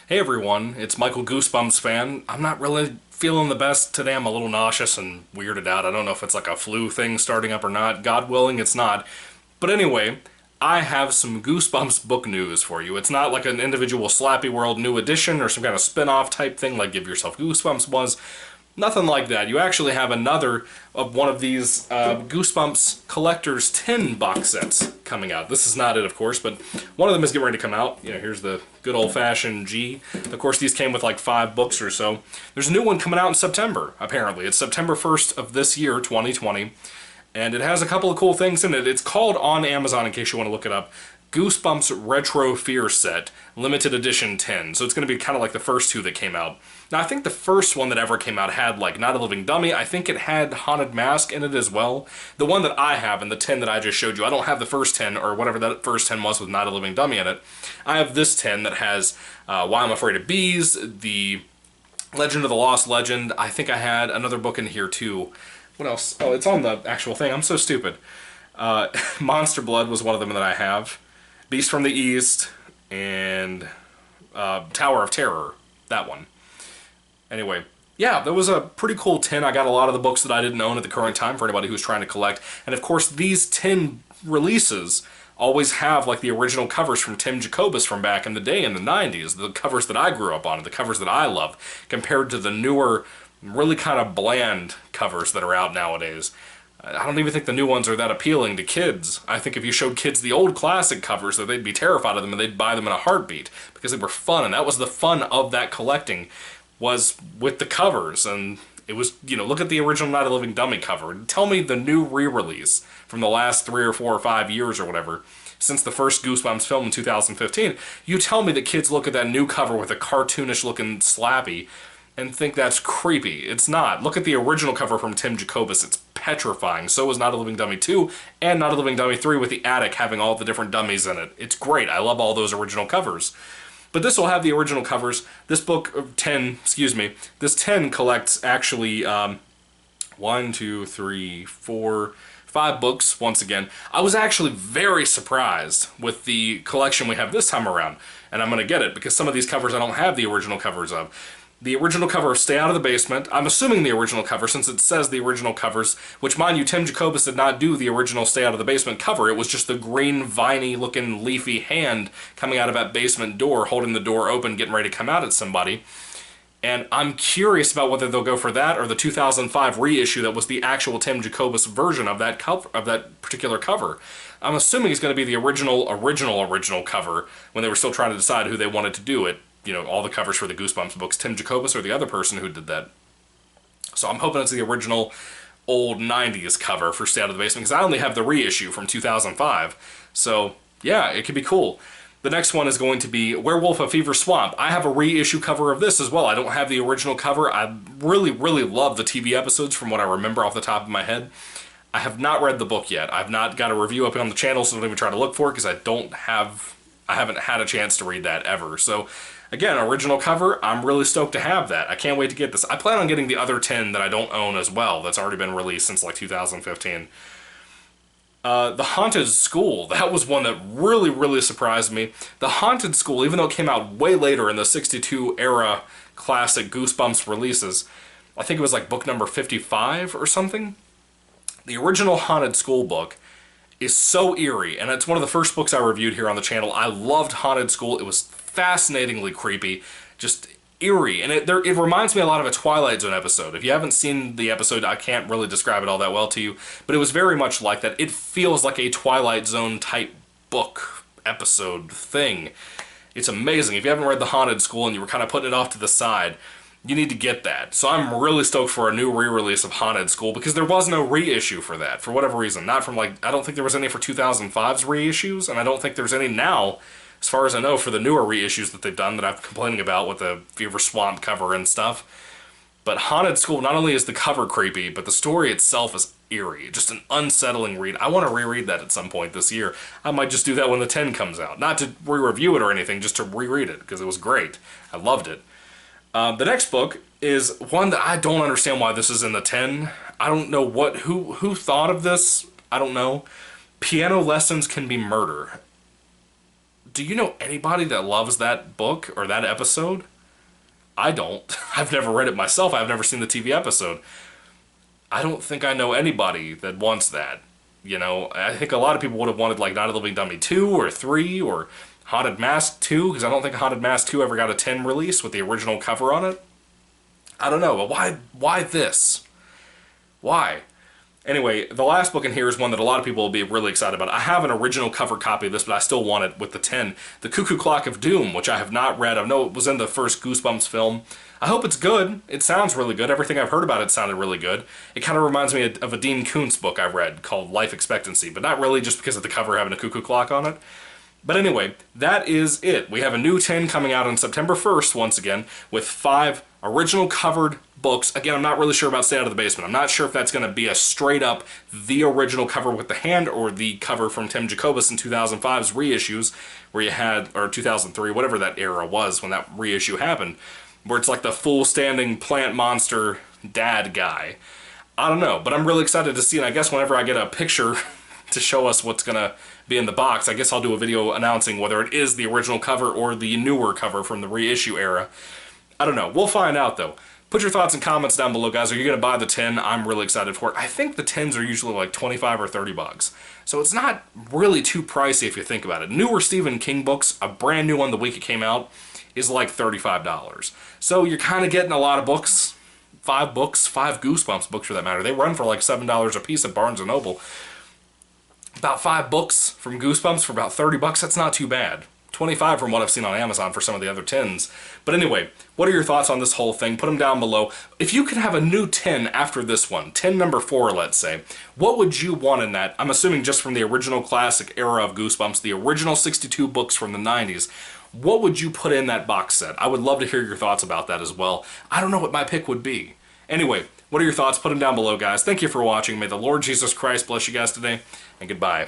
Hey everyone, it's Michael Goosebumps fan. I'm not really feeling the best today. I'm a little nauseous and weirded out. I don't know if it's like a flu thing starting up or not. God willing, it's not. But anyway, I have some Goosebumps book news for you. It's not like an individual Slappy World new edition or some kind of spin-off type thing like Give Yourself Goosebumps was. Nothing like that. You actually have another of one of these Goosebumps Collector's 10 box sets coming out. This is not it, of course, but one of them is getting ready to come out. You know, here's the good old-fashioned G. Of course, these came with like 5 books or so. There's a new one coming out in September, apparently. It's September 1st of this year, 2020, and it has a couple of cool things in it. It's called on Amazon, in case you want to look it up, Goosebumps Retro Fear Set, Limited Edition 10. So it's going to be kind of like the first 2 that came out. Now, I think the first one that ever came out had, like, Not a Living Dummy. I think it had Haunted Mask in it as well. The one that I have, and the 10 that I just showed you, I don't have the first 10, or whatever that first 10 was with Not a Living Dummy in it. I have this 10 that has Why I'm Afraid of Bees, the Legend of the Lost Legend. I think I had another book in here, too. What else? Oh, it's on the actual thing. I'm so stupid. Monster Blood was one of them that I have. Beast from the East, and Tower of Terror. That one. Anyway, yeah, that was a pretty cool 10. I got a lot of the books that I didn't own at the current time for anybody who's trying to collect. And of course, these 10 releases always have like the original covers from Tim Jacobus from back in the day in the 90s. The covers that I grew up on, the covers that I love, compared to the newer, really kind of bland covers that are out nowadays. I don't even think the new ones are that appealing to kids. I think if you showed kids the old classic covers, that they'd be terrified of them and they'd buy them in a heartbeat because they were fun, and that was the fun of that collecting, was with the covers. And it was, you know, look at the original Not a Living Dummy cover. Tell me the new re-release from the last 3 or 4 or 5 years or whatever, since the first Goosebumps film in 2015. You tell me that kids look at that new cover with a cartoonish looking Slappy and think that's creepy. It's not. Look at the original cover from Tim Jacobus. It's petrifying. So is Not a Living Dummy 2 and Not a Living Dummy 3 with the attic having all the different dummies in it. It's great. I love all those original covers. But this will have the original covers. This book, 10, excuse me, this 10 collects actually 1, 2, 3, 4, 5 books, once again. I was actually very surprised with the collection we have this time around. And I'm going to get it, because some of these covers I don't have the original covers of. The original cover of Stay Out of the Basement. I'm assuming the original cover, since it says the original covers, which, mind you, Tim Jacobus did not do the original Stay Out of the Basement cover. It was just the green, viney-looking, leafy hand coming out of that basement door, holding the door open, getting ready to come out at somebody. And I'm curious about whether they'll go for that or the 2005 reissue that was the actual Tim Jacobus version of that cover, of that particular cover. I'm assuming it's going to be the original cover when they were still trying to decide who they wanted to do it. You know, all the covers for the Goosebumps books, Tim Jacobus or the other person who did that. So I'm hoping it's the original old 90s cover for Stay Out of the Basement, because I only have the reissue from 2005. So, yeah, it could be cool. The next one is going to be Werewolf of Fever Swamp. I have a reissue cover of this as well. I don't have the original cover. I really, really love the TV episodes from what I remember off the top of my head. I have not read the book yet. I've not got a review up on the channel, so don't even try to look for it, because I haven't had a chance to read that ever. So, again, original cover, I'm really stoked to have that. I can't wait to get this. I plan on getting the other 10 that I don't own as well, that's already been released since like 2015. The Haunted School, that was one that really, really surprised me. The Haunted School, even though it came out way later in the 62 era classic Goosebumps releases, I think it was like book number 55 or something. The original Haunted School book is so eerie, and it's one of the first books I reviewed here on the channel. I loved Haunted School. It was fascinatingly creepy, just eerie, and it reminds me a lot of a Twilight Zone episode. If you haven't seen the episode, I can't really describe it all that well to you, but it was very much like that. It feels like a Twilight Zone type book episode thing. It's amazing. If you haven't read The Haunted School and you were kind of putting it off to the side, you need to get that. So I'm really stoked for a new re-release of Haunted School, because there was no reissue for that, for whatever reason. Not from, like, I don't think there was any for 2005's reissues, and I don't think there's any now, as far as I know, for the newer reissues that they've done that I've complaining about with the Fever Swamp cover and stuff. But Haunted School, not only is the cover creepy, but the story itself is eerie. Just an unsettling read. I want to reread that at some point this year. I might just do that when the 10 comes out. Not to re-review it or anything, just to reread it, because it was great. I loved it. The next book is one that I don't understand why this is in the 10. I don't know who thought of this. I don't know. Piano Lessons Can Be Murder. do you know anybody that loves that book or that episode? I don't. I've never read it myself. I've never seen the TV episode. I don't think I know anybody that wants that. You know, I think a lot of people would have wanted like Night of the Living Dummy 2 or 3 or Haunted Mask 2, because I don't think Haunted Mask 2 ever got a 10 release with the original cover on it. I don't know, but why this? Why? Anyway, the last book in here is one that a lot of people will be really excited about. I have an original cover copy of this, but I still want it with the 10. The Cuckoo Clock of Doom, which I have not read. I know it was in the first Goosebumps film. I hope it's good. It sounds really good. Everything I've heard about it sounded really good. It kind of reminds me of a Dean Koontz book I read called Life Expectancy, but not really just because of the cover having a cuckoo clock on it. But anyway, that is it. We have a new 10 coming out on September 1st, once again, with 5 original covered books. Again, I'm not really sure about Stay Out of the Basement. I'm not sure if that's going to be a straight up the original cover with the hand or the cover from Tim Jacobus in 2005's reissues, where you had, or 2003, whatever that era was when that reissue happened, where it's like the full standing plant monster dad guy. I don't know, but I'm really excited to see, and I guess whenever I get a picture to show us what's going to be in the box, I guess I'll do a video announcing whether it is the original cover or the newer cover from the reissue era. I don't know. We'll find out, though. Put your thoughts and comments down below, guys. Are you going to buy the 10? I'm really excited for it. I think the 10s are usually like 25 or 30 bucks. So it's not really too pricey if you think about it. Newer Stephen King books, a brand new one the week it came out, is like $35. So you're kind of getting a lot of books. 5 books, 5 Goosebumps books for that matter. They run for like $7 a piece at Barnes & Noble. About 5 books from Goosebumps for about 30 bucks, that's not too bad. 25 from what I've seen on Amazon for some of the other 10s. But anyway, what are your thoughts on this whole thing? Put them down below. If you could have a new 10 after this one, 10 number 4, let's say, what would you want in that? I'm assuming just from the original classic era of Goosebumps, the original 62 books from the 90s. What would you put in that box set? I would love to hear your thoughts about that as well. I don't know what my pick would be. Anyway, what are your thoughts? Put them down below, guys. Thank you for watching. May the Lord Jesus Christ bless you guys today, and goodbye.